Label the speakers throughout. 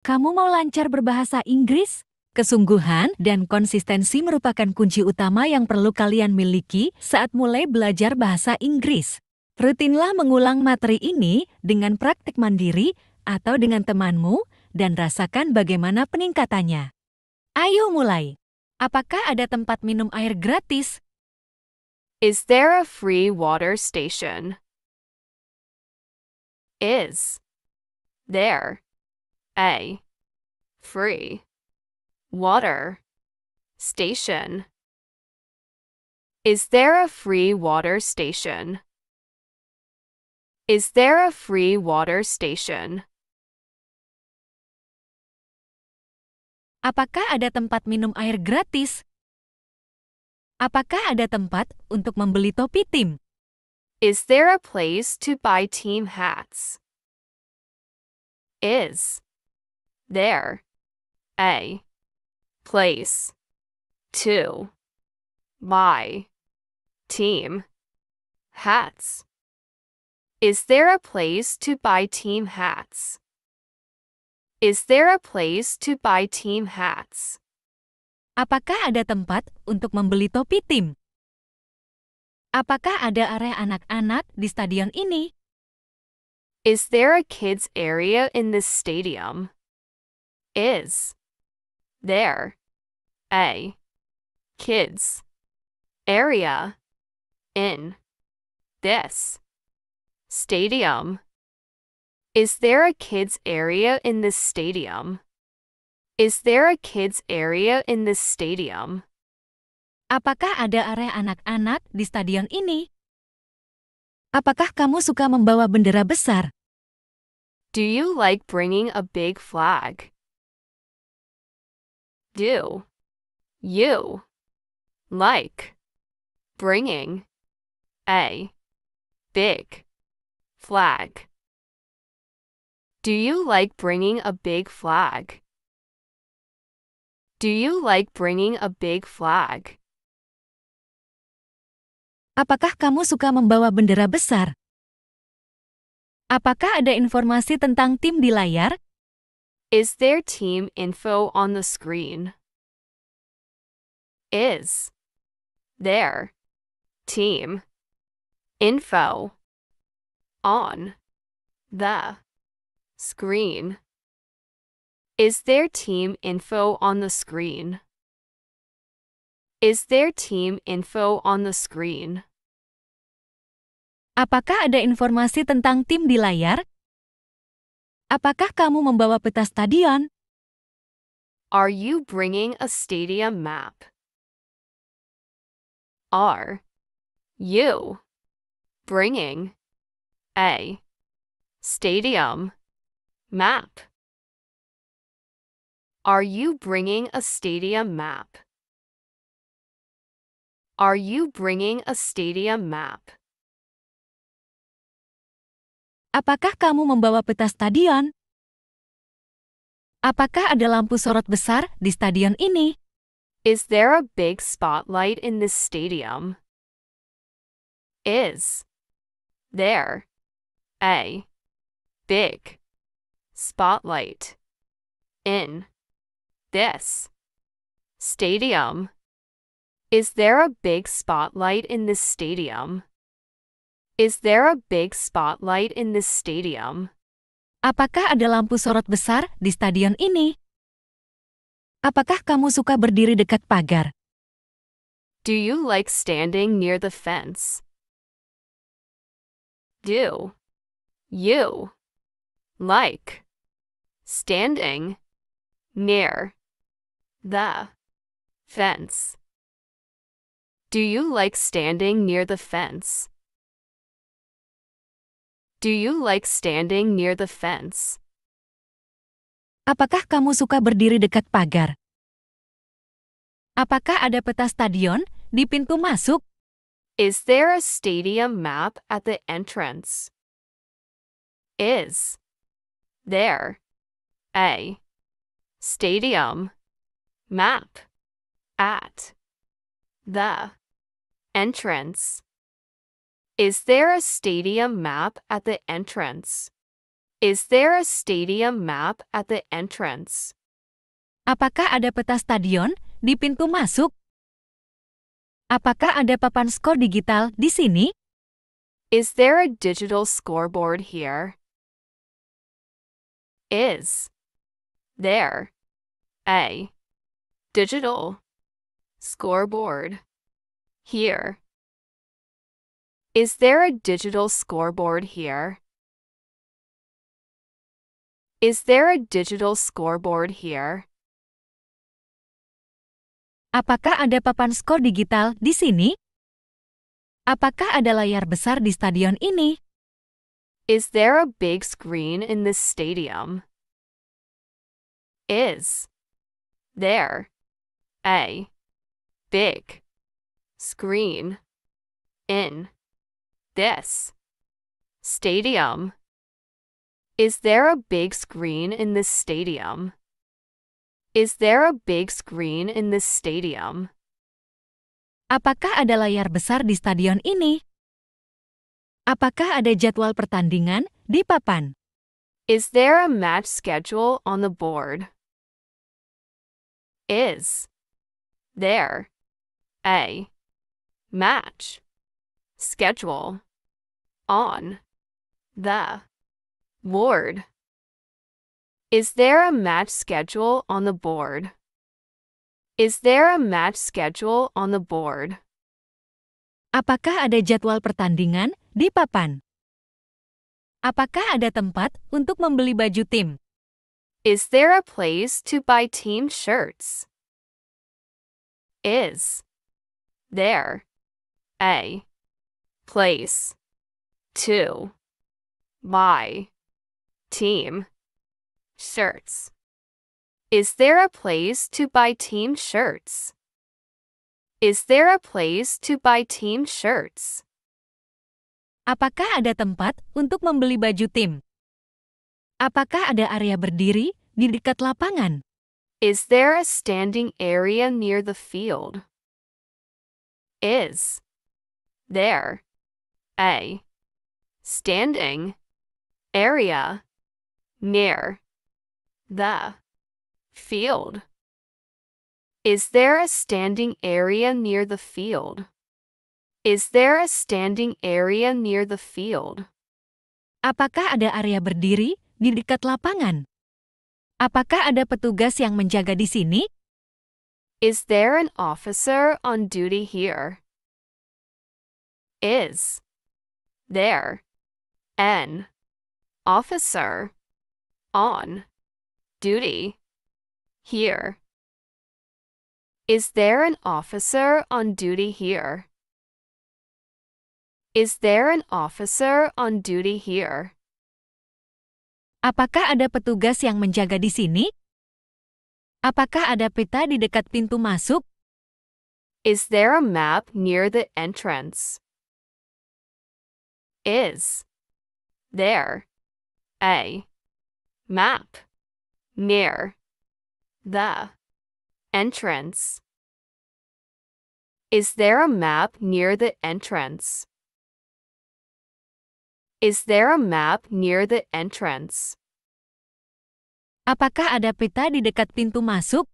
Speaker 1: Kamu mau lancar berbahasa Inggris? Kesungguhan dan konsistensi merupakan kunci utama yang perlu kalian miliki saat mulai belajar bahasa Inggris. Rutinlah mengulang materi ini dengan praktik mandiri atau dengan temanmu dan rasakan bagaimana peningkatannya. Ayo mulai. Apakah ada tempat minum air gratis?
Speaker 2: Is there a free water station? Is there a free water station? Is there a free water station? Is there a free water station?
Speaker 1: Apakah ada tempat minum air gratis? Apakah ada tempat untuk membeli topi tim?
Speaker 2: Is there a place to buy team hats? Is there a place to buy team hats? Is there a place to buy team hats? Is there a place to buy team hats?
Speaker 1: Apakah ada tempat untuk membeli topi tim? Apakah ada area anak-anak di stadion ini?
Speaker 2: Is there a kids area in this stadium? Is there a kids area in this stadium? Is there a kids area in this stadium? Is there a kids area in this stadium?
Speaker 1: Apakah ada area anak-anak di stadion ini? Apakah kamu suka membawa bendera besar?
Speaker 2: Do you like bringing a big flag? Do you like bringing a big flag? Do you like bringing a big flag? Do you like bringing a big flag?
Speaker 1: Apakah kamu suka membawa bendera besar? Apakah ada informasi tentang tim di layar?
Speaker 2: Is there team info on the screen? Is there team info on the screen? Is there team info on the screen? Is there team info on the screen?
Speaker 1: Apakah ada informasi tentang tim di layar? Apakah kamu membawa peta stadion?
Speaker 2: Are you bringing a stadium map? Are you bringing a stadium map? Are you bringing a stadium map? Are you bringing a stadium map?
Speaker 1: Apakah kamu membawa peta stadion? Apakah ada lampu sorot besar di stadion ini?
Speaker 2: Is there a big spotlight in this stadium? Is there a big spotlight in this stadium? Is there a big spotlight in this stadium? Is there a big spotlight in this stadium?
Speaker 1: Apakah ada lampu sorot besar di stadion ini? Apakah kamu suka berdiri dekat pagar?
Speaker 2: Do you like standing near the fence? Do you like standing near the fence? Do you like standing near the fence? Do you like standing near the fence?
Speaker 1: Apakah kamu suka berdiri dekat pagar? Apakah ada peta stadion di pintu masuk?
Speaker 2: Is there a stadium map at the entrance? Is there a stadium map at the entrance? Is there a stadium map at the entrance? Is there a stadium map at the entrance?
Speaker 1: Apakah ada peta stadion di pintu masuk? Apakah ada papan skor digital di sini?
Speaker 2: Is there a digital scoreboard here? Is there a digital scoreboard here? Is there a digital scoreboard here? Is there a digital scoreboard here?
Speaker 1: Apakah ada papan skor digital di sini? Apakah ada layar besar di stadion ini?
Speaker 2: Is there a big screen in this stadium? Is there a big screen in this stadium? Is there a big screen in this stadium? Is there a big screen in this stadium?
Speaker 1: Apakah ada layar besar di stadion ini? Apakah ada jadwal pertandingan di papan?
Speaker 2: Is there a match schedule on the board? Is there a match schedule on the board? Is there a match schedule on the board? Is there a match schedule on the board?
Speaker 1: Apakah ada jadwal pertandingan di papan? Apakah ada tempat untuk membeli baju tim?
Speaker 2: Is there a place to buy team shirts? Is there a place to buy team shirts? Is there a place to buy team shirts? Is there a place to buy team shirts?
Speaker 1: Apakah ada tempat untuk membeli baju tim? Apakah ada area berdiri di dekat lapangan?
Speaker 2: Is there a standing area near the field? Is there a standing area near the field? Is there a standing area near the field? Is there a standing area near the field?
Speaker 1: Apakah ada area berdiri di dekat lapangan? Apakah ada petugas yang menjaga di sini?
Speaker 2: Is there an officer on duty here? Is there an officer on duty here? Is there an officer on duty here? Is there an officer on duty here?
Speaker 1: Apakah ada petugas yang menjaga di sini? Apakah ada peta di dekat pintu masuk?
Speaker 2: Is there a map near the entrance? Is there a map near the entrance? Is there a map near the entrance? Is there a map near the entrance?
Speaker 1: Apakah ada peta di dekat pintu masuk?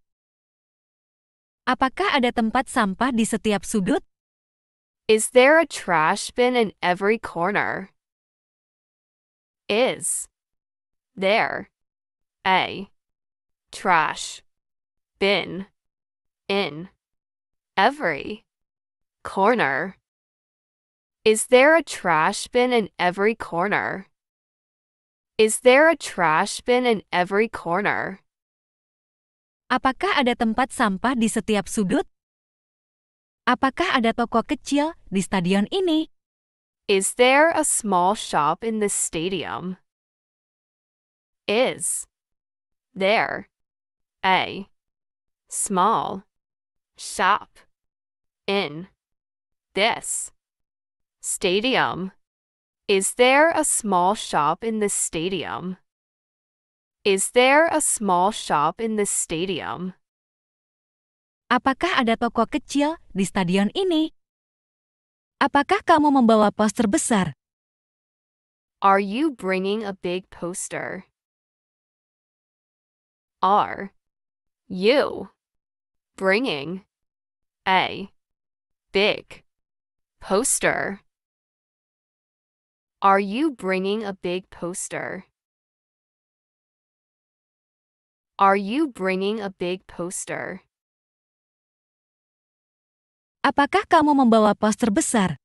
Speaker 1: Apakah ada tempat sampah di setiap sudut?
Speaker 2: Is there a trash bin in every corner? Is there a trash bin in every corner? Is there a trash bin in every corner? Is there a trash bin in every corner?
Speaker 1: Apakah ada tempat sampah di setiap sudut? Apakah ada toko kecil di stadion ini?
Speaker 2: Is there a small shop in this stadium? Is there a small shop in this stadium? Is there a small shop in this stadium? Is there a small shop in this stadium?
Speaker 1: Apakah ada toko kecil di stadion ini? Apakah kamu membawa poster besar?
Speaker 2: Are you bringing a big poster? Are you bringing a big poster? Are you bringing a big poster? Are you bringing a big poster?
Speaker 1: Apakah kamu membawa poster besar?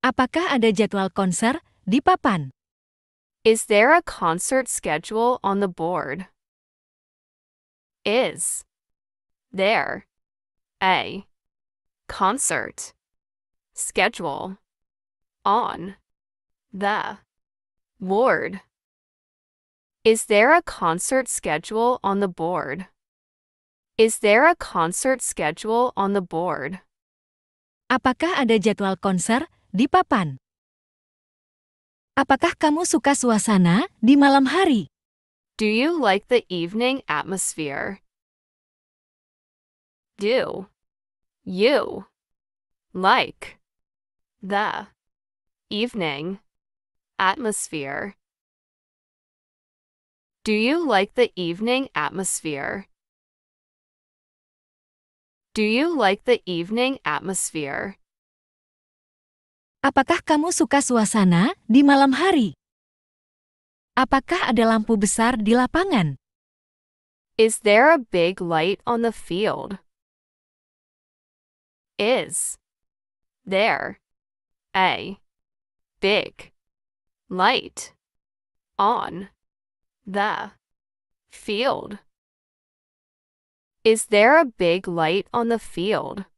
Speaker 1: Apakah ada jadwal konser di papan?
Speaker 2: Is there a concert schedule on the board? Is there a concert schedule on the board? Is there a concert schedule on the board? Is there a concert schedule on the board?
Speaker 1: Apakah ada jadwal konser di papan? Apakah kamu suka suasana di malam hari?
Speaker 2: Do you like the evening atmosphere? Do you like the evening atmosphere? Do you like the evening atmosphere? Do you like the evening atmosphere?
Speaker 1: Apakah kamu suka suasana di malam hari? Apakah ada lampu besar di lapangan?
Speaker 2: Is there a big light on the field? Is there a big light on the field? Is there a big light on the field?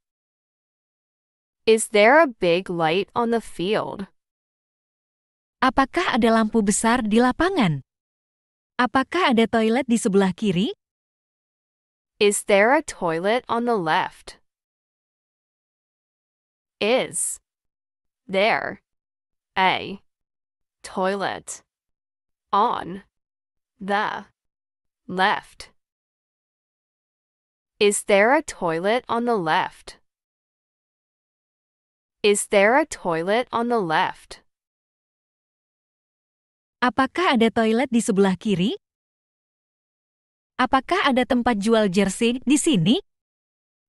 Speaker 2: Is there a big light on the field?
Speaker 1: Apakah ada lampu besar di lapangan? Apakah ada toilet di sebelah kiri?
Speaker 2: Is there a toilet on the left? Is there a toilet on the left? Is there a toilet on the left? Is there a toilet on the left?
Speaker 1: Apakah ada toilet di sebelah kiri? Apakah ada tempat jual jersey di sini?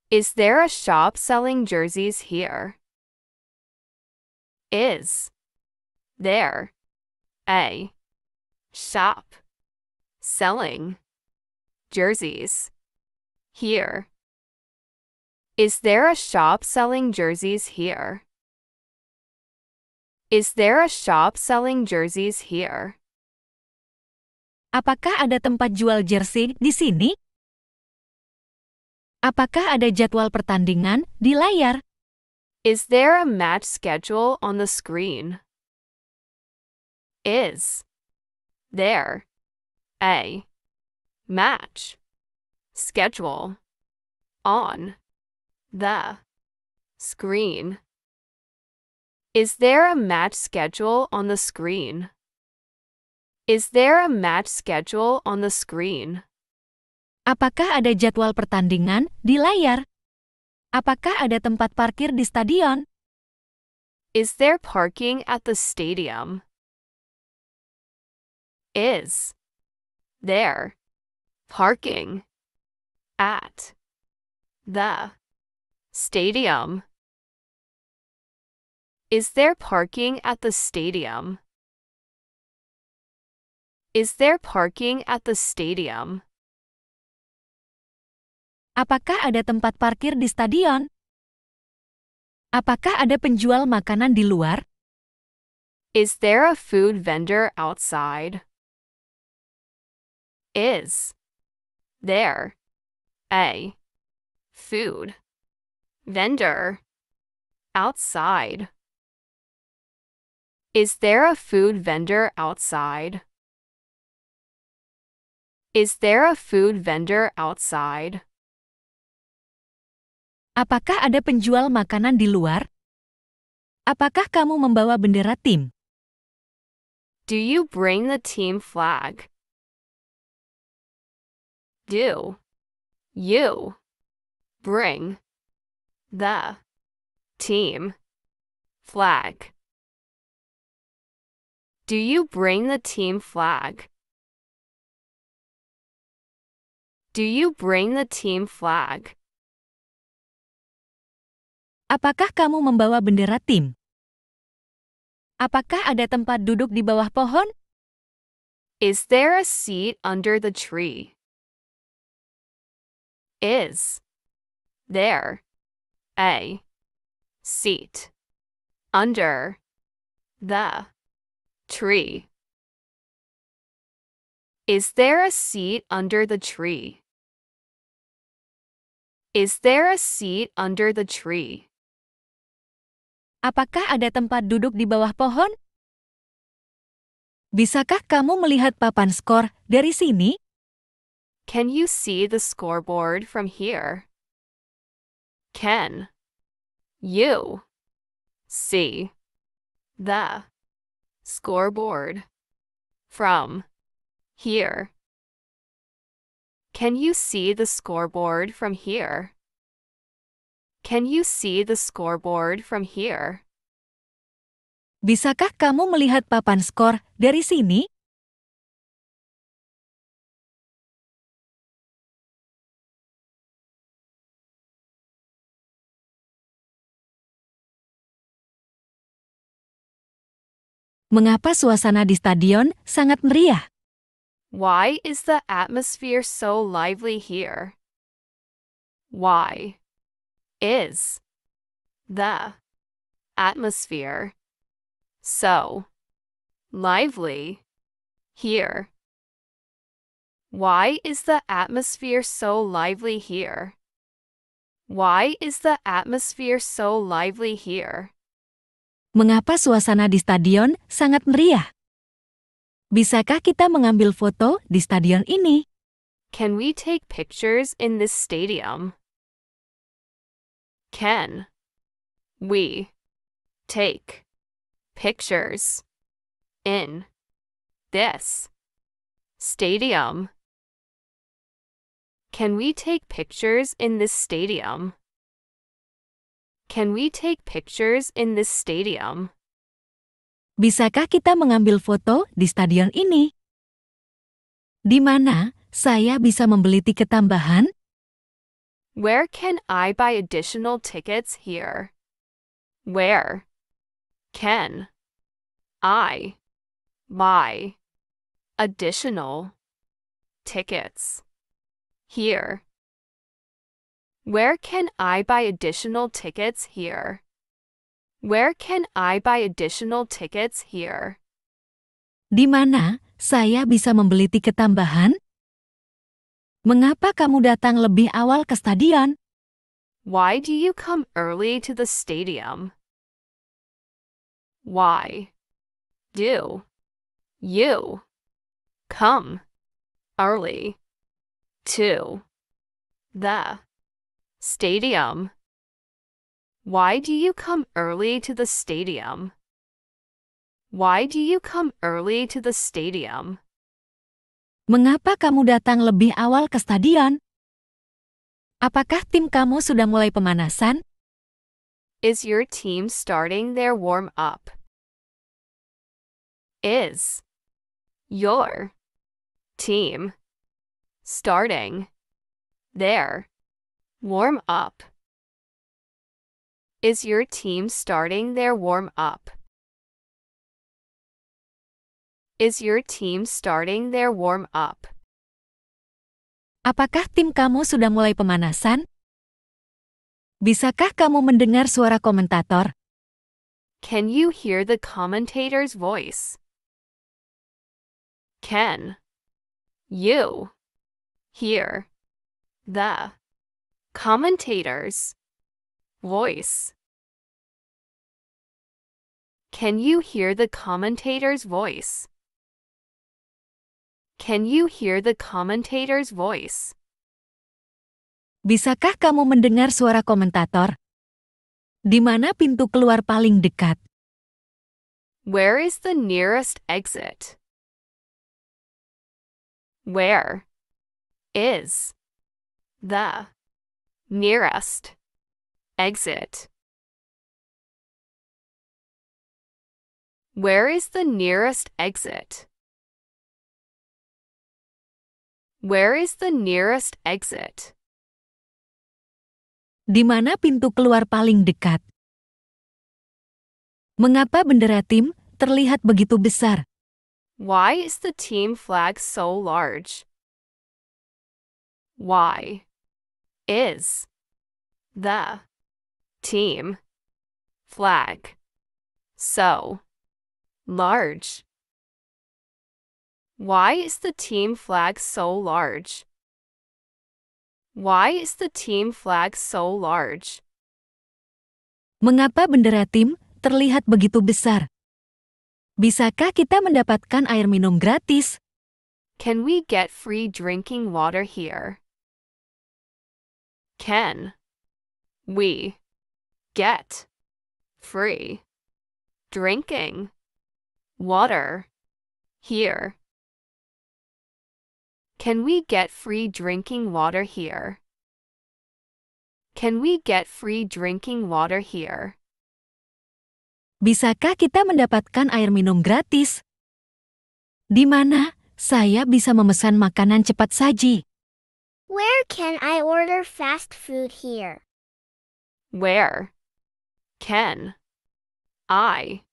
Speaker 2: Is there a shop selling jerseys here? Is there a shop selling jerseys here? Is there a shop selling jerseys here? Is there a shop selling jerseys here?
Speaker 1: Apakah ada tempat jual jersey di sini? Apakah ada jadwal pertandingan di layar?
Speaker 2: Is there a match schedule on the screen? Is there a match schedule on the screen? Is there a match schedule on the screen? Is there a match schedule on the screen?
Speaker 1: Apakah ada jadwal pertandingan di layar? Apakah ada tempat parkir di stadion?
Speaker 2: Is there parking at the stadium? Is there parking at the stadium? Is there parking at the stadium? Is there parking at the stadium?
Speaker 1: Apakah ada tempat parkir di stadion? Apakah ada penjual makanan di luar?
Speaker 2: Is there a food vendor outside? Is there a food vendor outside? Is there a food vendor outside? Is there a food vendor outside?
Speaker 1: Apakah ada penjual makanan di luar? Apakah kamu membawa bendera tim?
Speaker 2: Do you bring the team flag? Do you bring the team flag? Do you bring the team flag? Do you bring the team flag?
Speaker 1: Apakah kamu membawa bendera tim? Apakah ada tempat duduk di bawah pohon?
Speaker 2: Is there a seat under the tree? Is there a seat under the tree? Is there a seat under the tree? Is there a seat under the tree?
Speaker 1: Apakah ada tempat duduk di bawah pohon? Bisakah kamu melihat papan skor dari sini?
Speaker 2: Can you see the scoreboard from here? Can you see the scoreboard from here? Can you see the scoreboard from here? Can you see the scoreboard from here?
Speaker 1: Bisakah kamu melihat papan skor dari sini? Mengapa suasana di stadion sangat meriah?
Speaker 2: Why is the atmosphere so lively here? Why is the atmosphere so lively here? Why is the atmosphere so lively here? Why is the atmosphere so lively here?
Speaker 1: Mengapa suasana di stadion sangat meriah? Bisakah kita mengambil foto di stadion ini?
Speaker 2: Can we take pictures in this stadium? Can we take pictures in this stadium? Can we take pictures in this stadium? Can we take pictures in this stadium?
Speaker 1: Bisakah kita mengambil foto di stadion ini? Di mana saya bisa membeli tiket tambahan?
Speaker 2: Where can I buy additional tickets here? Where can I buy additional tickets here? Where can I buy additional tickets here? Where can I buy additional tickets here?
Speaker 1: Di mana saya bisa membeli tiket tambahan? Mengapa kamu datang lebih awal ke stadion?
Speaker 2: Why do you come early to the stadium? Why do you come early to the stadium? Why do you come early to the stadium? Why do you come early to the stadium?
Speaker 1: Mengapa kamu datang lebih awal ke stadion? Apakah tim kamu sudah mulai pemanasan?
Speaker 2: Is your team starting their warm-up? Is your team starting their warm-up? Is your team starting their warm-up? Is your team starting their warm-up?
Speaker 1: Apakah tim kamu sudah mulai pemanasan? Bisakah kamu mendengar suara komentator?
Speaker 2: Can you hear the commentator's voice? Can you hear the commentator's voice? Can you hear the commentator's voice? Can you hear the commentator's voice?
Speaker 1: Bisakah kamu mendengar suara komentator? Di mana pintu keluar paling dekat?
Speaker 2: Where is the nearest exit? Where is the nearest exit? Where is the nearest exit? Where is the nearest exit?
Speaker 1: Di mana pintu keluar paling dekat? Mengapa bendera tim terlihat begitu besar?
Speaker 2: Why is the team flag so large? Why is the team flag so large? Why is the team flag so large? Why is the team flag so large?
Speaker 1: Mengapa bendera tim terlihat begitu besar? Bisakah kita mendapatkan air minum gratis?
Speaker 2: Can we get free drinking water here? Can we get free drinking water here? Can we get free drinking water here? Can we get free drinking water here?
Speaker 1: Bisakah kita mendapatkan air minum gratis? Di mana saya bisa memesan makanan cepat saji?
Speaker 3: Where can I order fast food here?
Speaker 2: Where can I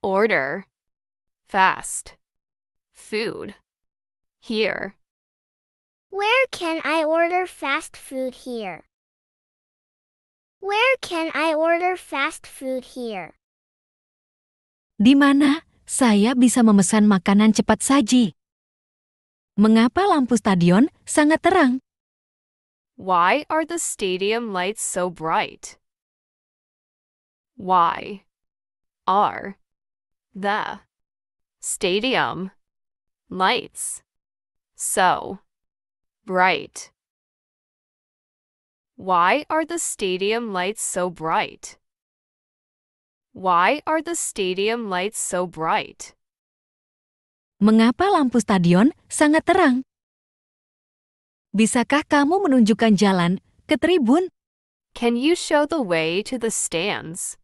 Speaker 2: order fast food here?
Speaker 3: Where can I order fast food here? Where can I order fast food here?
Speaker 1: Di mana saya bisa memesan makanan cepat saji? Mengapa lampu stadion sangat terang?
Speaker 2: Why are the stadium lights so bright? Why are the stadium lights so bright? Why are the stadium lights so bright? Why are the stadium lights so bright?
Speaker 1: Mengapa lampu stadion sangat terang? Bisakah kamu menunjukkan jalan ke tribun?
Speaker 2: Can you show the way to the stands?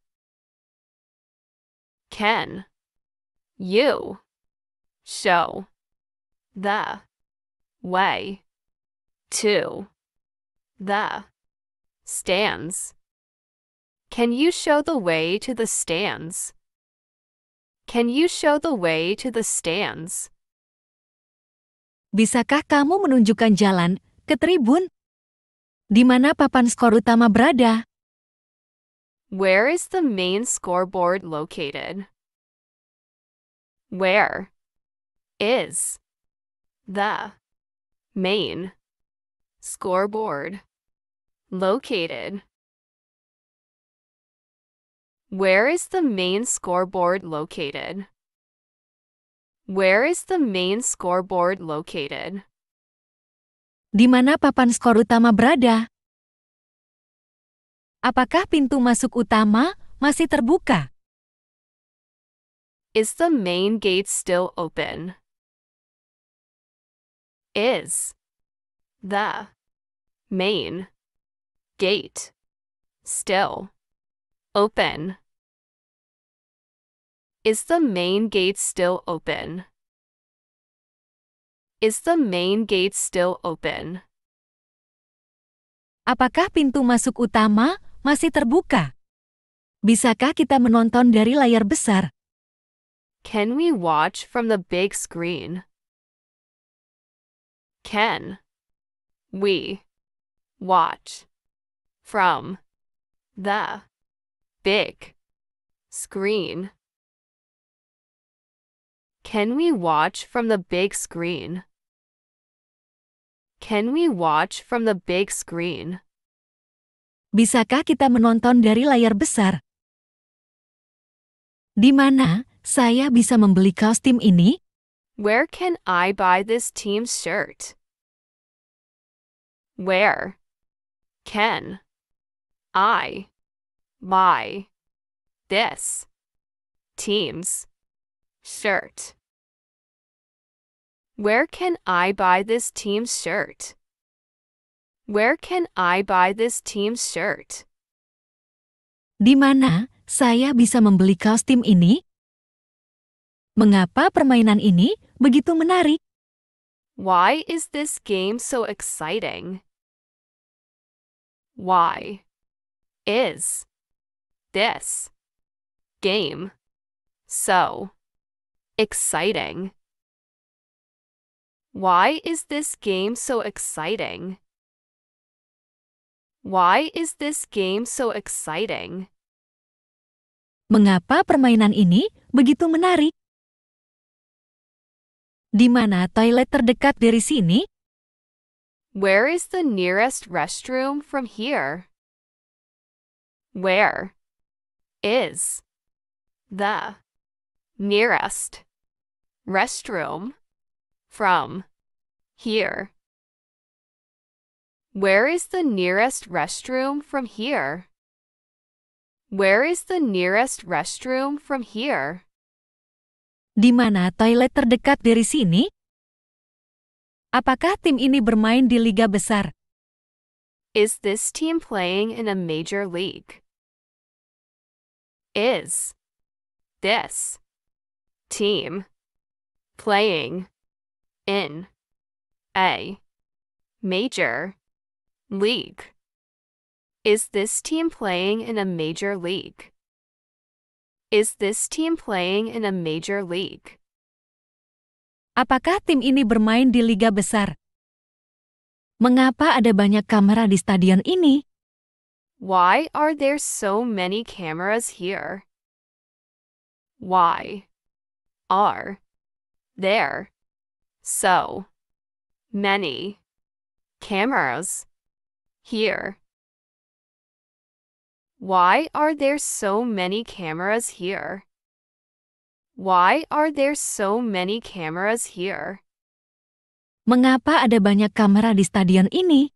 Speaker 2: Can you show the way to the stands? Can you show the way to the stands? Can you show the way to the stands?
Speaker 1: Bisakah kamu menunjukkan jalan ke tribun? Di mana papan skor utama berada?
Speaker 2: Where is the main scoreboard located? Where is the main scoreboard located? Where is the main scoreboard located? Where is the main scoreboard located?
Speaker 1: Di mana papan skor utama berada? Apakah pintu masuk utama masih terbuka?
Speaker 2: Is the main gate still open? Is the main gate still open? Is the main gate still open? Is the main gate still open?
Speaker 1: Apakah pintu masuk utama masih terbuka? Bisakah kita menonton dari layar besar?
Speaker 2: Can we watch from the big screen? Can we watch from the big screen? Can we watch from the big screen? Can we watch from the big screen?
Speaker 1: Bisakah kita menonton dari layar besar? Di mana saya bisa membeli kaos tim ini?
Speaker 2: Where can I buy this team's shirt? Where can I buy this team's shirt? Where can I buy this team's shirt? Where can I buy this team's shirt?
Speaker 1: Di mana saya bisa membeli kaos tim ini? Mengapa permainan ini begitu menarik?
Speaker 2: Why is this game so exciting? Why is this game so exciting? Why is this game so exciting? Why is this game so exciting?
Speaker 1: Mengapa permainan ini begitu menarik? Di mana toilet terdekat dari sini?
Speaker 2: Where is the nearest restroom from here? Where is the nearest restroom from here? Where is the nearest restroom from here? Where is the nearest restroom from here?
Speaker 1: Di mana toilet terdekat dari sini? Apakah tim ini bermain di liga besar?
Speaker 2: Is this team playing in a major league? Is this team playing in a major league? Is this team playing in a major league? Is this team playing in a major league?
Speaker 1: Apakah tim ini bermain di liga besar? Mengapa ada banyak kamera di stadion ini?
Speaker 2: Why are there so many cameras here? Why are there so many cameras here? Why are there so many cameras here? Why are there so many cameras here?
Speaker 1: Mengapa ada banyak kamera di stadion ini?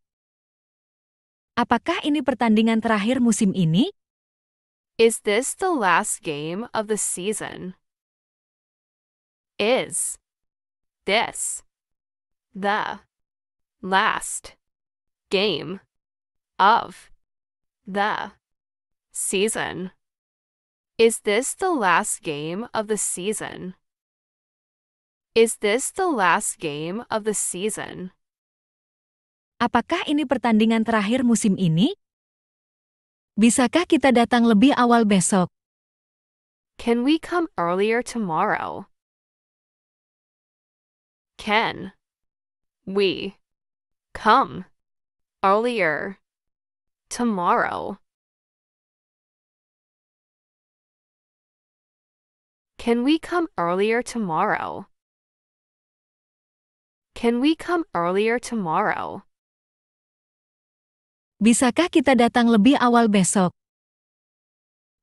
Speaker 1: Apakah ini pertandingan terakhir musim ini?
Speaker 2: Is this the last game of the season? Is this the last game of the season? Is this the last game of the season? Is this the last game of the season?
Speaker 1: Apakah ini pertandingan terakhir musim ini? Bisakah kita datang lebih awal besok?
Speaker 2: Can we come earlier tomorrow? Can we come earlier tomorrow? Can we come earlier tomorrow? Can we come earlier tomorrow?
Speaker 1: Bisakah kita datang lebih awal besok?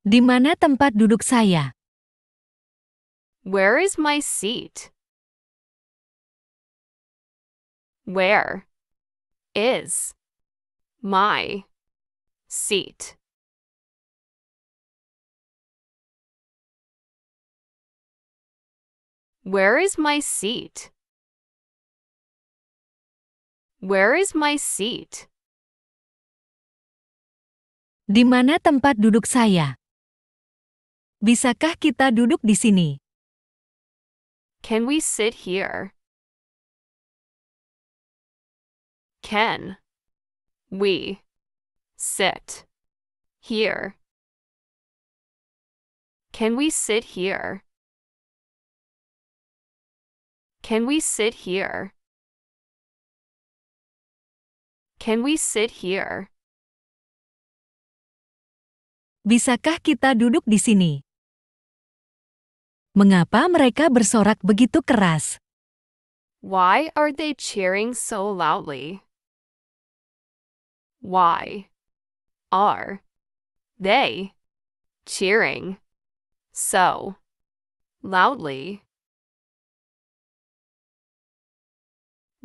Speaker 1: Di mana tempat duduk saya?
Speaker 2: Where is my seat? Where is my seat? Where is my seat? Where is my seat?
Speaker 1: Di mana tempat duduk saya? Bisakah kita duduk di sini?
Speaker 2: Can we sit here? Can we sit here? Can we sit here? Can we sit here? Can we sit here?
Speaker 1: Bisakah kita duduk di sini? Mengapa mereka bersorak begitu keras?
Speaker 2: Why are they cheering so loudly? Why are they cheering so loudly?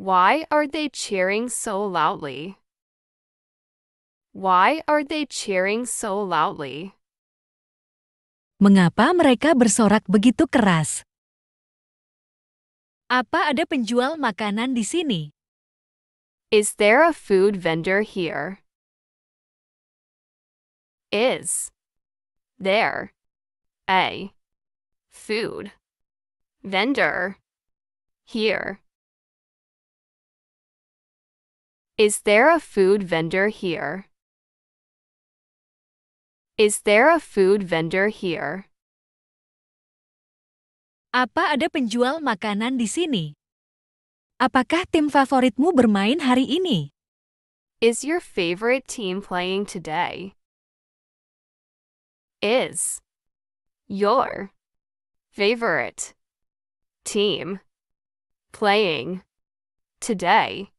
Speaker 2: Why are they cheering so loudly? Why are they cheering so loudly?
Speaker 1: Mengapa mereka bersorak begitu keras? Apa ada penjual makanan di sini?
Speaker 2: Is there a food vendor here? Is there a food vendor here? Is there a food vendor here? Is there a food vendor here?
Speaker 1: Apa ada penjual makanan di sini? Apakah tim favoritmu bermain hari ini?
Speaker 2: Is your favorite team playing today? Is your favorite team playing today?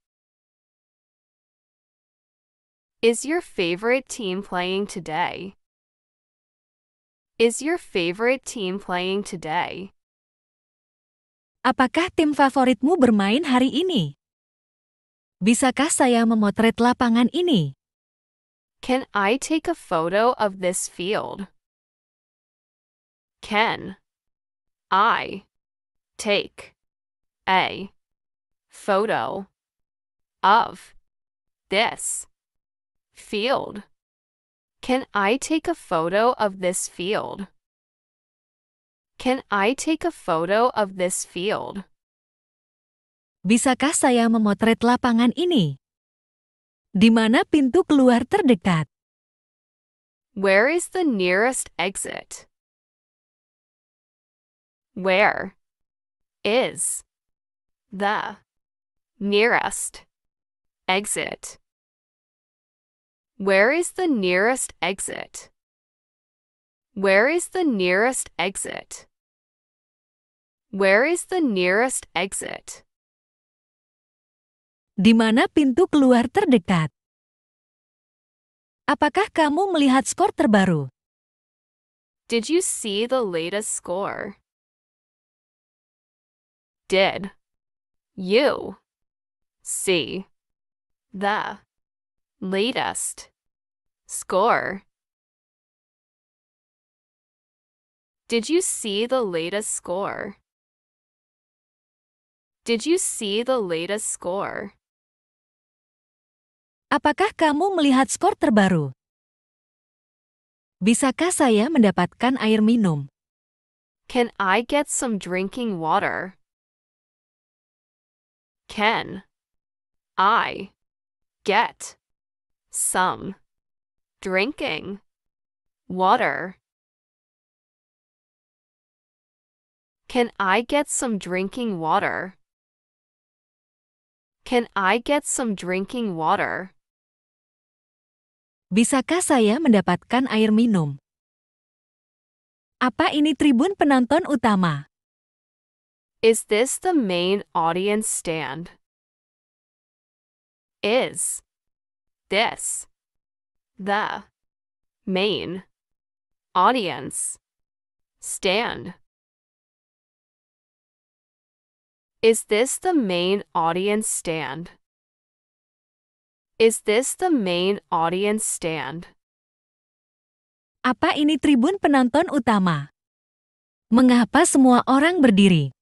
Speaker 2: Is your favorite team playing today? Is your favorite team playing today?
Speaker 1: Apakah tim favoritmu bermain hari ini? Bisakah saya memotret lapangan ini?
Speaker 2: Can I take a photo of this field? Can I take a photo of this field? Can I take a photo of this field? Can I take a photo of this field?
Speaker 1: Bisakah saya memotret lapangan ini? Di mana pintu keluar terdekat?
Speaker 2: Where is the nearest exit? Where is the nearest exit? Where is the nearest exit? Where is the nearest exit? Where is the nearest exit?
Speaker 1: Di mana pintu keluar terdekat? Apakah kamu melihat skor terbaru?
Speaker 2: Did you see the latest score? Did you see the latest score? Did you see the latest score? Did you see the latest score?
Speaker 1: Apakah kamu melihat skor terbaru? Bisakah saya mendapatkan air minum?
Speaker 2: Can I get some drinking water? Can I get some drinking water? Can I get some drinking water? Can I get some drinking water?
Speaker 1: Bisakah saya mendapatkan air minum? Apa ini tribun penonton utama?
Speaker 2: Is this the main audience stand? Is this the main audience stand? Is this the main audience stand? Is this the main audience stand?
Speaker 1: Apa ini tribun penonton utama? Mengapa semua orang berdiri?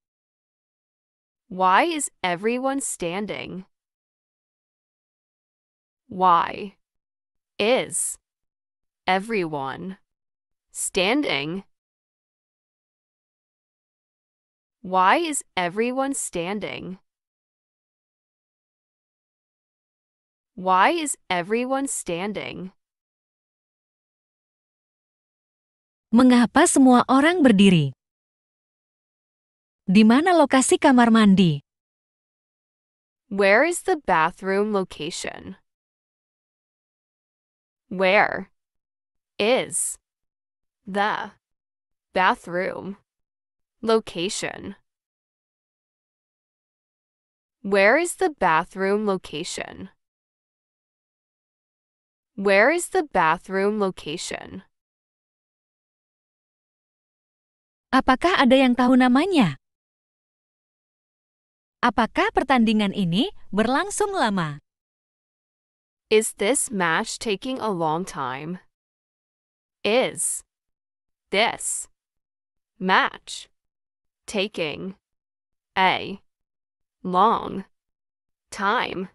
Speaker 2: Why is everyone standing? Why is everyone standing? Why is everyone standing? Why is everyone standing?
Speaker 1: Mengapa semua orang berdiri? Di mana lokasi kamar mandi?
Speaker 2: Where is the bathroom location? Where is the bathroom location? Where is the bathroom location? Where is the bathroom location?
Speaker 1: Apakah ada yang tahu namanya? Apakah pertandingan ini berlangsung lama?
Speaker 2: Is this match taking a long time? Is this match taking a long time?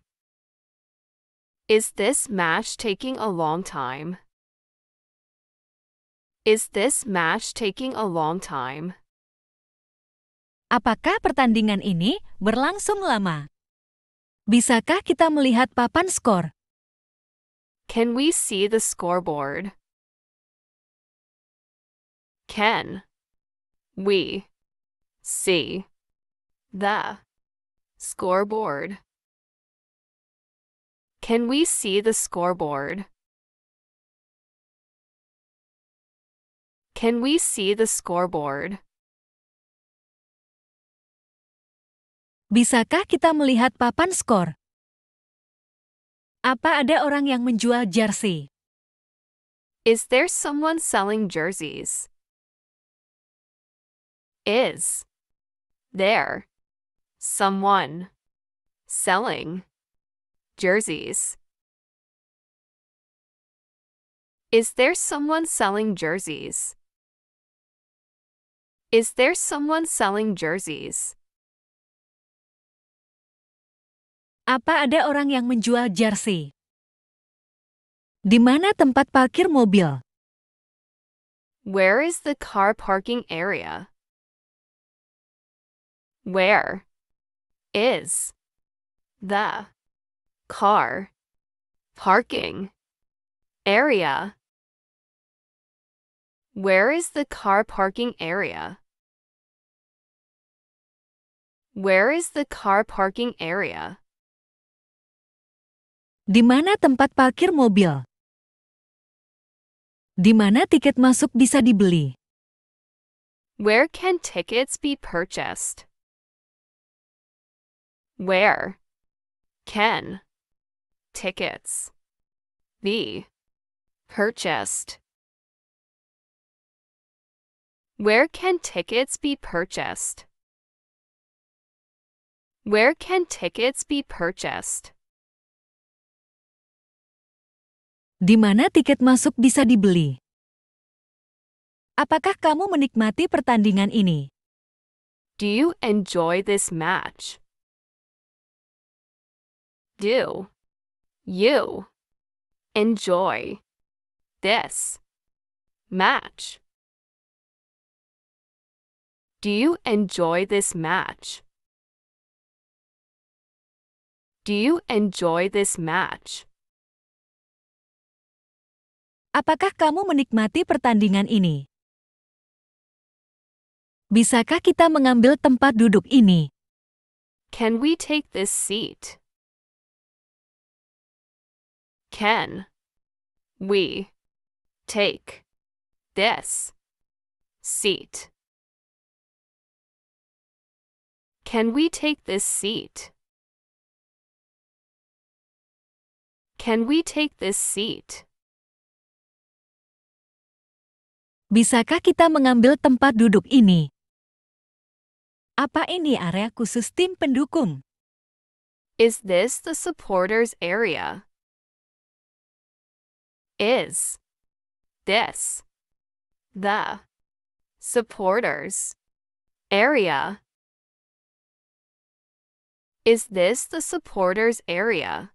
Speaker 2: Is this match taking a long time? Is this match taking a long time?
Speaker 1: Apakah pertandingan ini berlangsung lama? Bisakah kita melihat papan skor?
Speaker 2: Can we see the scoreboard? Can we see the scoreboard? Can we see the scoreboard? Can we see the scoreboard?
Speaker 1: Bisakah kita melihat papan skor? Apa ada orang yang menjual jersey?
Speaker 2: Is there someone selling jerseys? Is there someone selling jerseys? Is there someone selling jerseys? Is there someone selling jerseys?
Speaker 1: Apa ada orang yang menjual jersey? Di mana tempat parkir mobil?
Speaker 2: Where is the car parking area? Where is the car parking area? Where is the car parking area? Where is the car parking area?
Speaker 1: Di mana tempat parkir mobil? Di mana tiket masuk bisa dibeli?
Speaker 2: Where can tickets be purchased? Where can tickets be purchased? Where can tickets be purchased? Where can tickets be purchased?
Speaker 1: Di mana tiket masuk bisa dibeli? Apakah kamu menikmati pertandingan ini?
Speaker 2: Do you enjoy this match? Do you enjoy this match? Do you enjoy this match? Do you enjoy this match?
Speaker 1: Apakah kamu menikmati pertandingan ini? Bisakah kita mengambil tempat duduk ini?
Speaker 2: Can we take this seat? Can we take this seat? Can we take this seat? Can we take this seat?
Speaker 1: Bisakah kita mengambil tempat duduk ini? Apa ini area khusus tim pendukung?
Speaker 2: Is this the supporters area? Is this the supporters area? Is this the supporters area?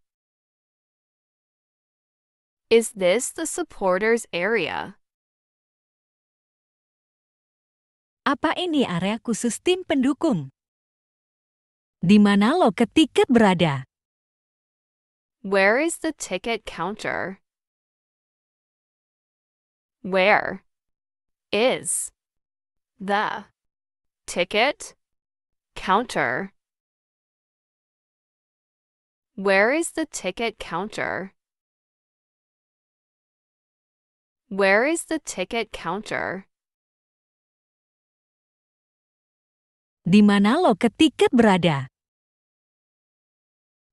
Speaker 2: Is this the supporters area?
Speaker 1: Apa ini area khusus tim pendukung? Di mana loket tiket berada?
Speaker 2: Where is the ticket counter? Where is the ticket counter? Where is the ticket counter? Where is the ticket counter?
Speaker 1: Di mana loket tiket berada?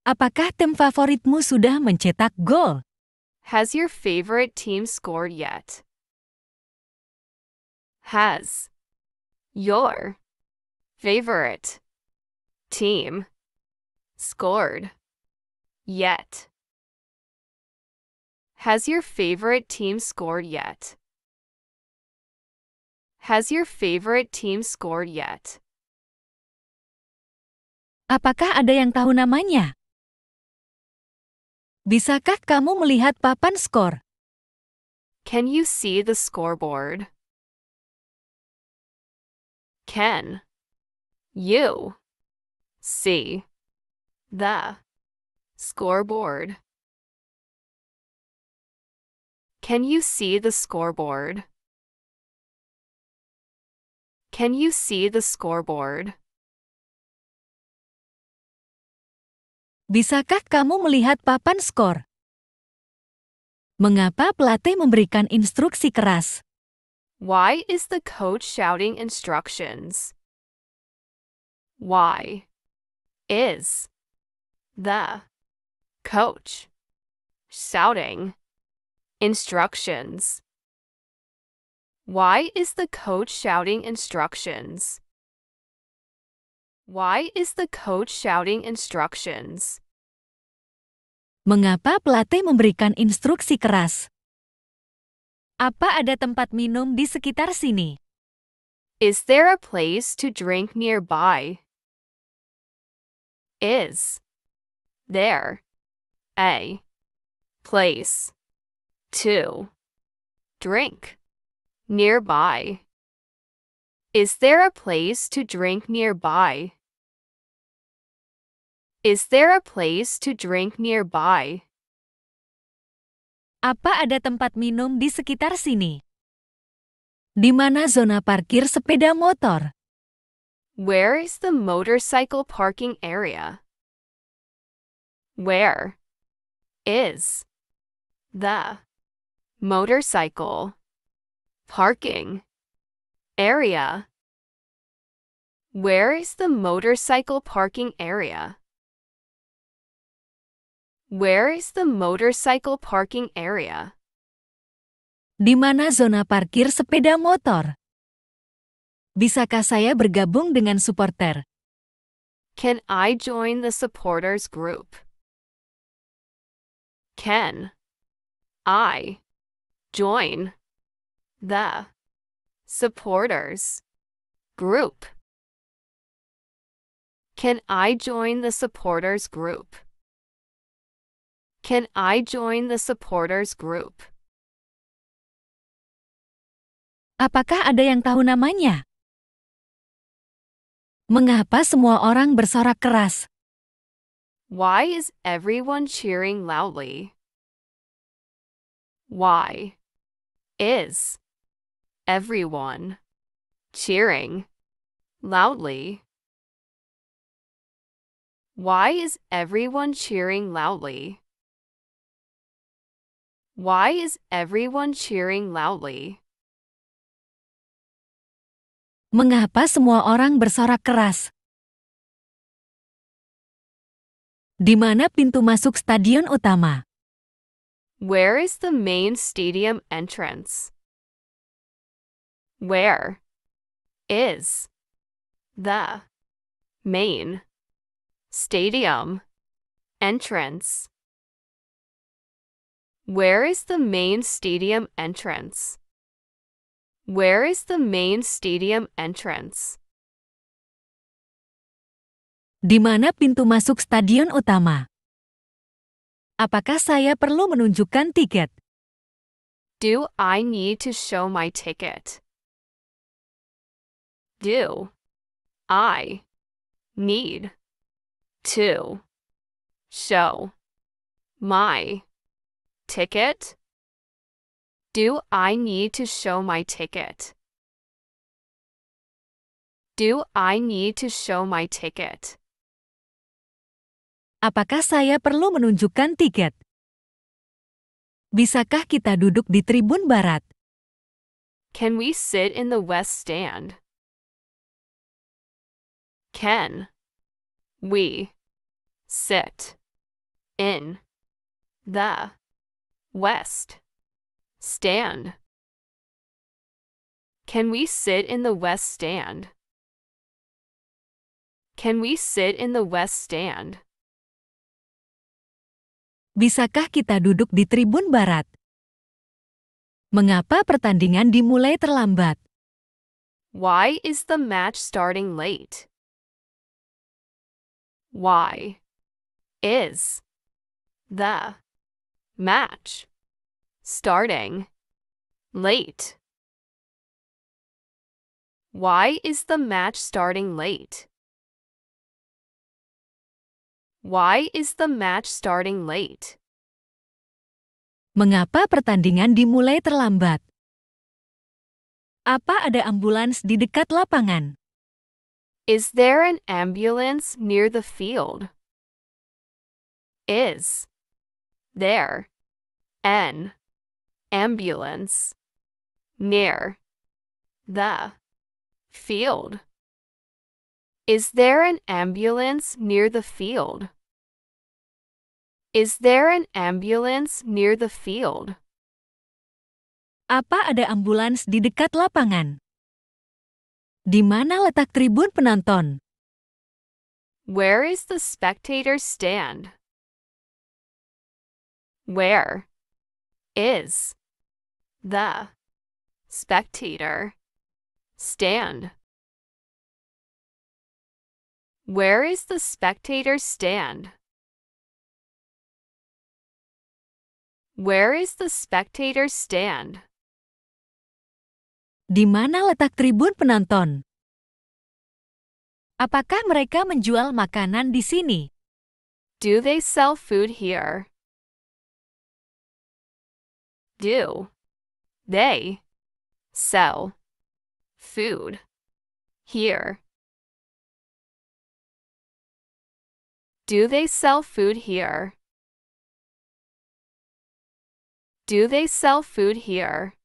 Speaker 1: Apakah tim favoritmu sudah mencetak gol?
Speaker 2: Has your favorite team scored yet? Has your favorite team scored yet? Has your favorite team scored yet? Has your favorite team scored yet?
Speaker 1: Apakah ada yang tahu namanya? Bisakah kamu melihat papan skor?
Speaker 2: Can you see the scoreboard? Can You see the scoreboard? Can you see the scoreboard? Can you see the scoreboard?
Speaker 1: Bisakah kamu melihat papan skor? Mengapa pelatih memberikan instruksi keras?
Speaker 2: Why is the coach shouting instructions? Why is the coach shouting instructions? Why is the coach shouting instructions? Why is the coach shouting instructions?
Speaker 1: Mengapa pelatih memberikan instruksi keras? Apa ada tempat minum di sekitar sini?
Speaker 2: Is there a place to drink nearby? Is there a place to drink nearby? Is there a place to drink nearby? Is there a place to drink nearby?
Speaker 1: Apa ada tempat minum di sekitar sini? Di mana zona parkir sepeda motor?
Speaker 2: Where is the motorcycle parking area? Where is the motorcycle parking area? Where is the motorcycle parking area? Where is the motorcycle parking area?
Speaker 1: Di mana zona parkir sepeda motor? Bisakah saya bergabung dengan supporter?
Speaker 2: Can I join the supporters group? Can I join the supporters group? Can I join the supporters group? Can I join the supporters group?
Speaker 1: Apakah ada yang tahu namanya? Mengapa semua orang bersorak keras?
Speaker 2: Why is everyone cheering loudly? Why is everyone cheering loudly? Why is everyone cheering loudly? Why is everyone cheering loudly?
Speaker 1: Mengapa semua orang bersorak keras? Di mana pintu masuk stadion utama?
Speaker 2: Where is the main stadium entrance? Where is the main stadium entrance? Where is the main stadium entrance? Where is the main stadium entrance?
Speaker 1: Di mana pintu masuk stadion utama? Apakah saya perlu menunjukkan tiket?
Speaker 2: Do I need to show my ticket? Do I need to show my ticket? Do I need to show my ticket? Do I need to show my ticket?
Speaker 1: Apakah saya perlu menunjukkan tiket? Bisakah kita duduk di tribun barat?
Speaker 2: Can we sit in the west stand? Can we sit in the west stand? Can we sit in the west stand? Can we sit in the west stand?
Speaker 1: Bisakah kita duduk di tribun barat? Mengapa pertandingan dimulai terlambat?
Speaker 2: Why is the match starting late? Why is the match starting late? Why is the match starting late? Why is the match starting late?
Speaker 1: Mengapa pertandingan dimulai terlambat? Apa ada ambulans di dekat lapangan?
Speaker 2: Is there an ambulance near the field? Is there an ambulance near the field? Is there an ambulance near the field? Is there an ambulance near the field?
Speaker 1: Apa ada ambulans di dekat lapangan? Di mana letak tribun penonton?
Speaker 2: Where is the spectator stand? Where is the spectator stand? Where is the spectator stand? Where is the spectator stand?
Speaker 1: Di mana letak tribun penonton? Apakah mereka menjual makanan di sini?
Speaker 2: Do they sell food here? Do they sell food here? Do they sell food here? Do they sell food here?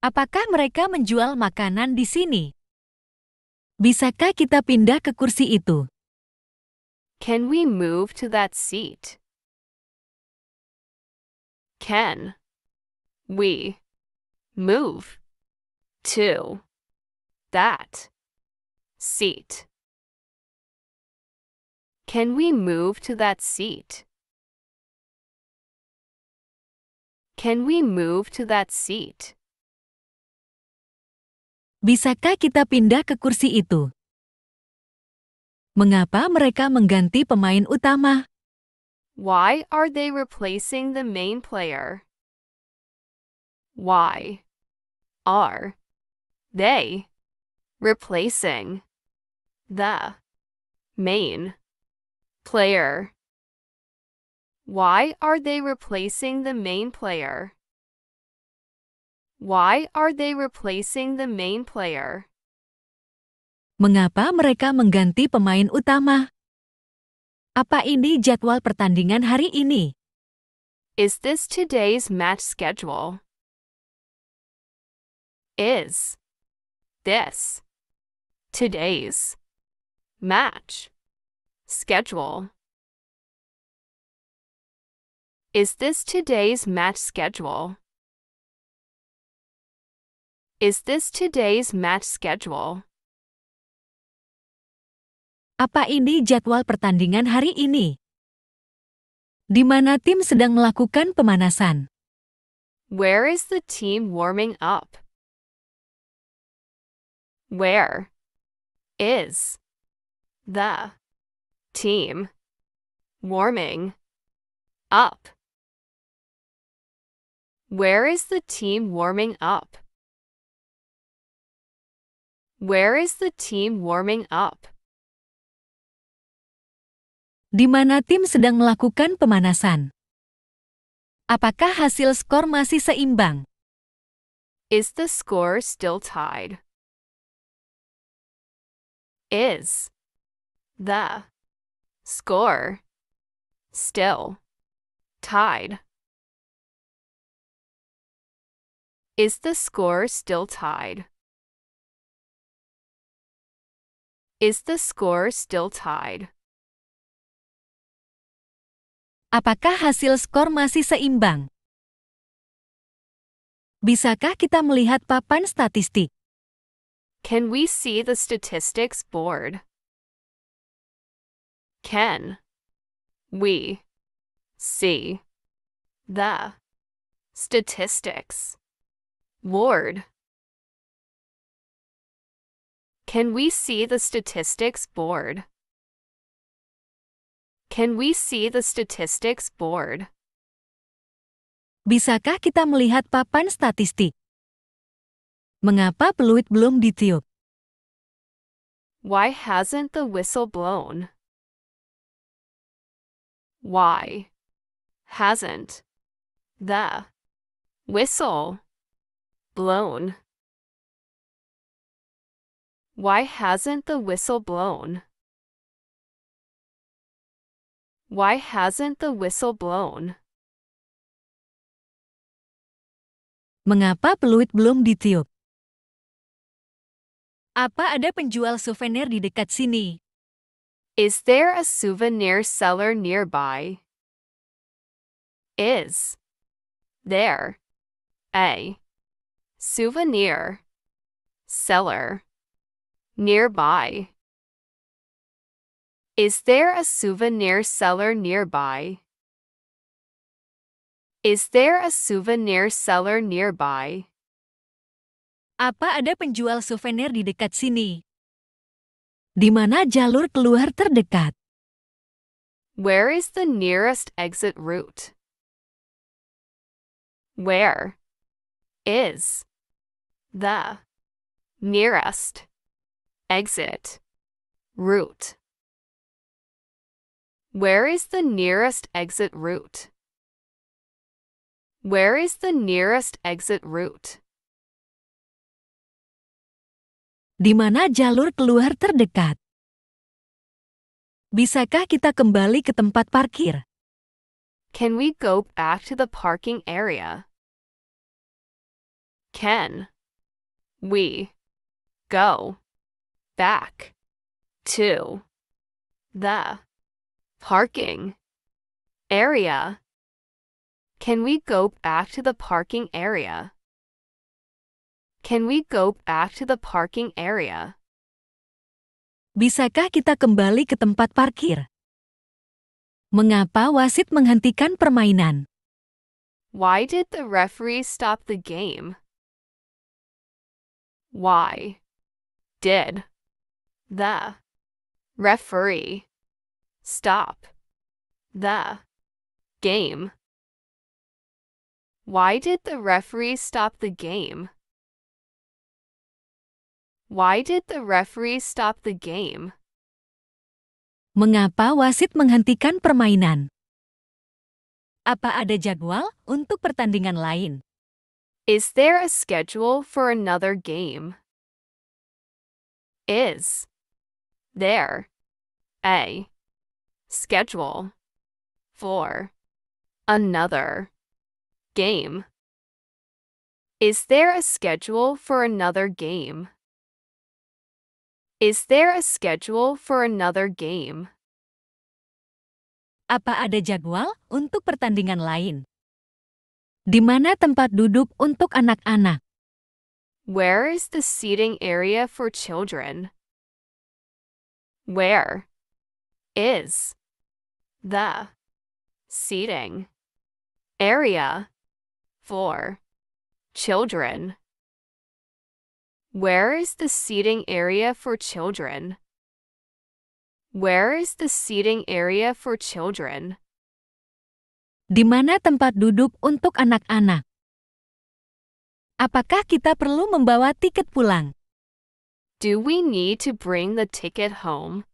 Speaker 1: Apakah mereka menjual makanan di sini? Bisakah kita pindah ke kursi itu?
Speaker 2: Can we move to that seat? Can we move to that seat? Can we move to that seat? Can we move to that seat?
Speaker 1: Bisakah kita pindah ke kursi itu? Mengapa mereka mengganti pemain utama?
Speaker 2: Why are they replacing the main player? Why are they replacing the main player? Why are they replacing the main player? Why are they replacing the main player?
Speaker 1: Mengapa mereka mengganti pemain utama? Apa ini jadwal pertandingan hari ini?
Speaker 2: Is this today's match schedule? Is this today's match schedule? Is this today's match schedule? Is this today's match schedule?
Speaker 1: Apa ini jadwal pertandingan hari ini? Di mana tim sedang melakukan pemanasan?
Speaker 2: Where is the team warming up? Where is the team warming up? Where is the team warming up? Where is the team warming up?
Speaker 1: Di mana tim sedang melakukan pemanasan? Apakah hasil skor masih seimbang?
Speaker 2: Is the score still tied? Is the score still tied? Is the score still tied? Is the score still tied?
Speaker 1: Apakah hasil skor masih seimbang? Bisakah kita melihat papan statistik?
Speaker 2: Can we see the statistics board? Can we see the statistics board? Can we see the statistics board? Can we see the statistics board?
Speaker 1: Bisakah kita melihat papan statistik? Mengapa peluit belum ditiup?
Speaker 2: Why hasn't the whistle blown? Why hasn't the whistle blown? Why hasn't the whistle blown? Why hasn't the whistle blown?
Speaker 1: Mengapa peluit belum ditiup? Apa ada penjual souvenir di dekat sini?
Speaker 2: Is there a souvenir seller nearby? Is there a souvenir seller nearby? Is there a souvenir seller nearby? Is there a souvenir seller nearby?
Speaker 1: Apa ada penjual souvenir di dekat sini? Di mana jalur keluar terdekat?
Speaker 2: Where is the nearest exit route? Where is the nearest exit route? Where is the nearest exit route? Where is the nearest exit route?
Speaker 1: Di mana jalur keluar terdekat? Bisakah kita kembali ke tempat parkir?
Speaker 2: Can we go back to the parking area? Can we go back to the parking area? Can we go back to the parking area? Can we go back to the parking area?
Speaker 1: Bisakah kita kembali ke tempat parkir? Mengapa wasit menghentikan permainan?
Speaker 2: Why did the referee stop the game? Why did the referee stop the game? Why did the referee stop the game? Why did the referee stop the game?
Speaker 1: Mengapa wasit menghentikan permainan? Apa ada jadwal untuk pertandingan lain?
Speaker 2: Is there a schedule for another game? Is there a schedule for another game? Is there a schedule for another game? Is there a schedule for another game?
Speaker 1: Apa ada jadwal untuk pertandingan lain? Di mana tempat duduk untuk anak-anak?
Speaker 2: Where is the seating area for children? Where is the seating area for children? Where is the seating area for children? Where is the seating area for children?
Speaker 1: Di mana tempat duduk untuk anak-anak? Apakah kita perlu membawa tiket pulang?
Speaker 2: Do we need to bring the ticket home?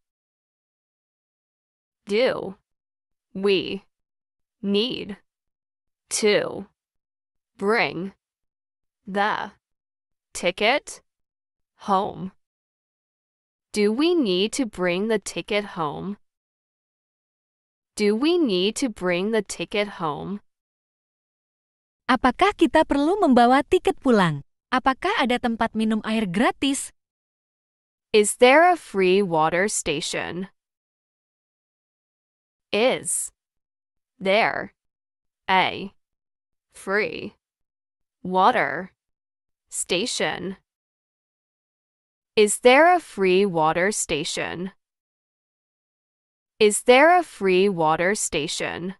Speaker 2: Do we need to bring the ticket home? Do we need to bring the ticket home? Do we need to bring the ticket home?
Speaker 1: Apakah kita perlu membawa tiket pulang? Apakah ada tempat minum air gratis?
Speaker 2: Is there a free water station? Is there a free water station? Is there a free water station? Is there a free water station?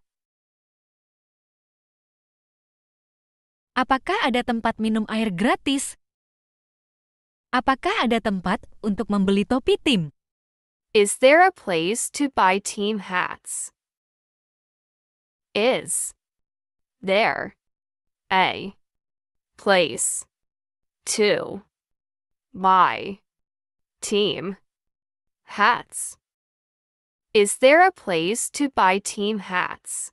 Speaker 1: Apakah ada tempat minum air gratis? Apakah ada tempat untuk membeli topi tim?
Speaker 2: Is there a place to buy team hats? Is there a place to buy team Hats. Is there a place to buy team hats?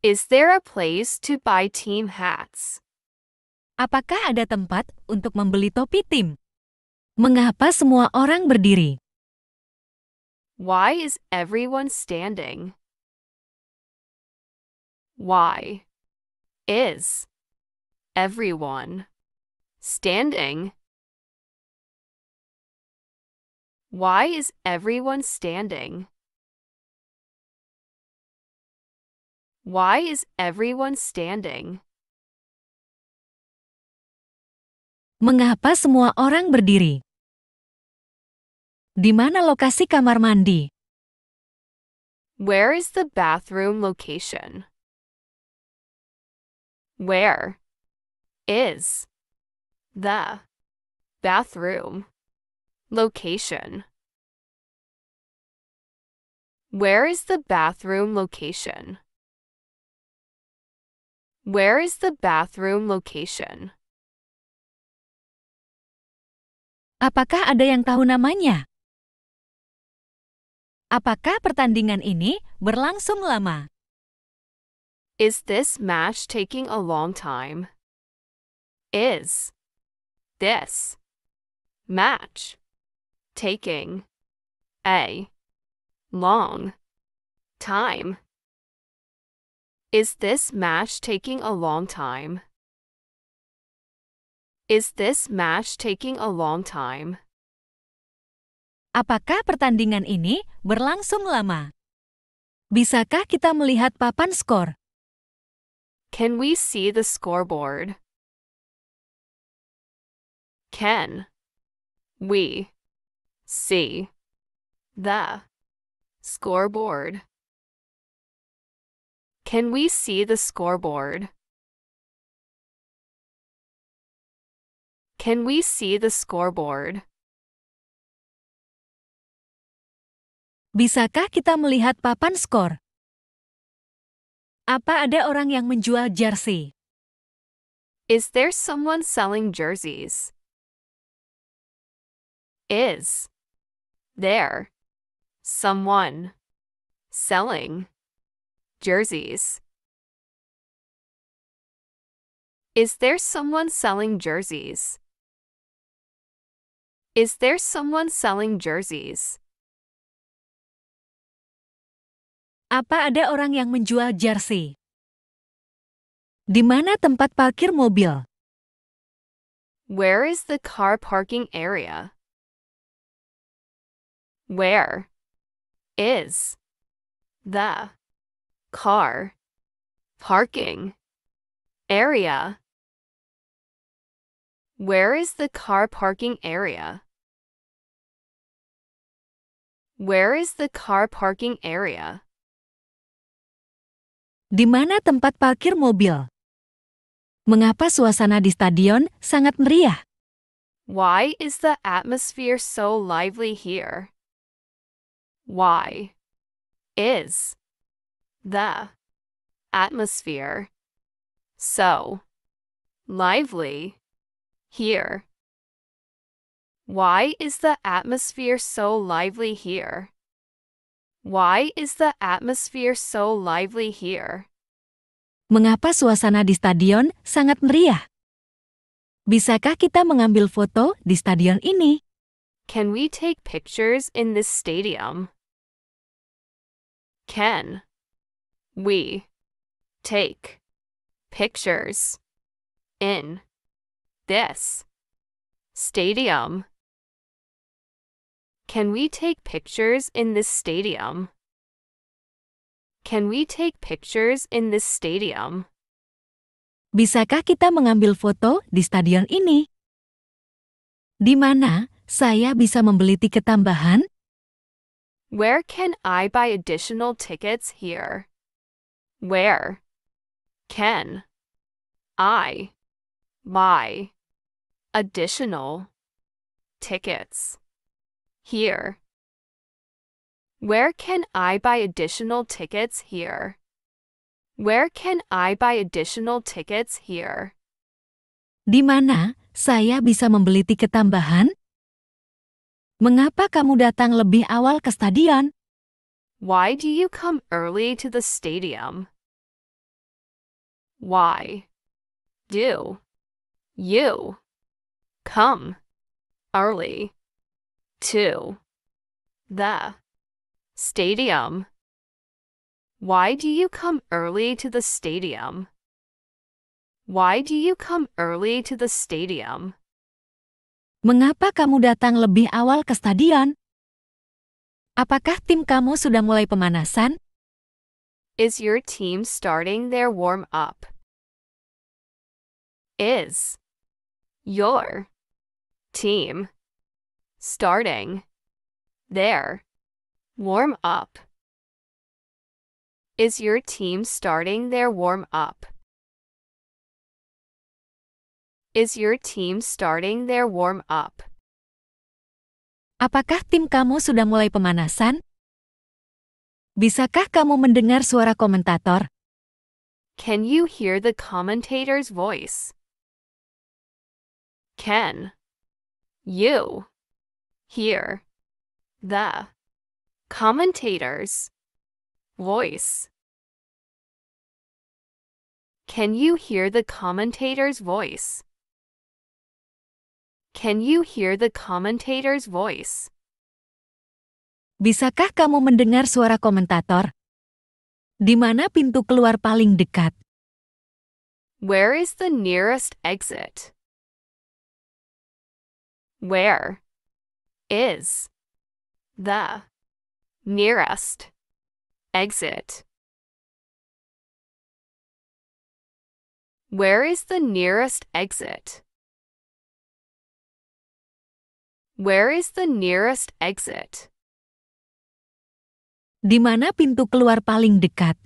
Speaker 2: Is there a place to buy team hats?
Speaker 1: Apakah ada tempat untuk membeli topi tim? Mengapa semua orang berdiri?
Speaker 2: Why is everyone standing? Why is everyone standing? Why is everyone standing? Why is everyone standing?
Speaker 1: Mengapa semua orang berdiri? Di mana lokasi kamar mandi?
Speaker 2: Where is the bathroom location? Where is the bathroom location? Where is the bathroom location? Where is the bathroom location?
Speaker 1: Apakah ada yang tahu namanya? Apakah pertandingan ini berlangsung lama?
Speaker 2: Is this match taking a long time? Is this match taking a long time? Is this match taking a long time? Is this match taking a long time?
Speaker 1: Apakah pertandingan ini berlangsung lama? Bisakah kita melihat papan skor?
Speaker 2: Can we see the scoreboard? Can we see the scoreboard? Can we see the scoreboard? Can we see the scoreboard?
Speaker 1: Bisakah kita melihat papan skor? Apa ada orang yang menjual jersey?
Speaker 2: Is there someone selling jerseys? Is there someone selling jerseys? Is there someone selling jerseys? Is there someone selling jerseys?
Speaker 1: Apa ada orang yang menjual jersey? Di mana tempat parkir mobil?
Speaker 2: Where is the car parking area? Where is the car parking area? Where is the car parking area? Where is the car parking area?
Speaker 1: Di mana tempat parkir mobil? Mengapa suasana di stadion sangat meriah?
Speaker 2: Why is the atmosphere so lively here? Why is the atmosphere so lively here? Why is the atmosphere so lively here? Why is the atmosphere so lively here?
Speaker 1: Mengapa suasana di stadion sangat meriah? Bisakah kita mengambil foto di stadion ini?
Speaker 2: Can we take pictures in this stadium? Can we take pictures in this stadium? Can we take pictures in this stadium? Can we take pictures in this stadium?
Speaker 1: Bisakah kita mengambil foto di stadion ini? Di mana saya bisa membeli tiket tambahan?
Speaker 2: Where can I buy additional tickets here? Where can I buy additional tickets here? Where can I buy additional tickets here? Where can I buy additional tickets here?
Speaker 1: Di mana saya bisa membeli tiket tambahan? Mengapa kamu datang lebih awal ke stadion?
Speaker 2: Why do you come early to the stadium? Why do you come early to the stadium? Why do you come early to the stadium? Why do you come early to the stadium?
Speaker 1: Mengapa kamu datang lebih awal ke stadion? Apakah tim kamu sudah mulai pemanasan?
Speaker 2: Is your team starting their warm-up? Is your team starting their warm-up? Is your team starting their warm-up? Is your team starting their warm-up?
Speaker 1: Apakah tim kamu sudah mulai pemanasan? Bisakah kamu mendengar suara komentator?
Speaker 2: Can you hear the commentator's voice? Can you hear the commentator's voice? Can you hear the commentator's voice? Can you hear the commentator's voice?
Speaker 1: Bisakah kamu mendengar suara komentator? Di mana pintu keluar paling dekat?
Speaker 2: Where is the nearest exit? Where is the nearest exit? Where is the nearest exit? Where is the nearest exit?
Speaker 1: Di mana pintu keluar paling dekat?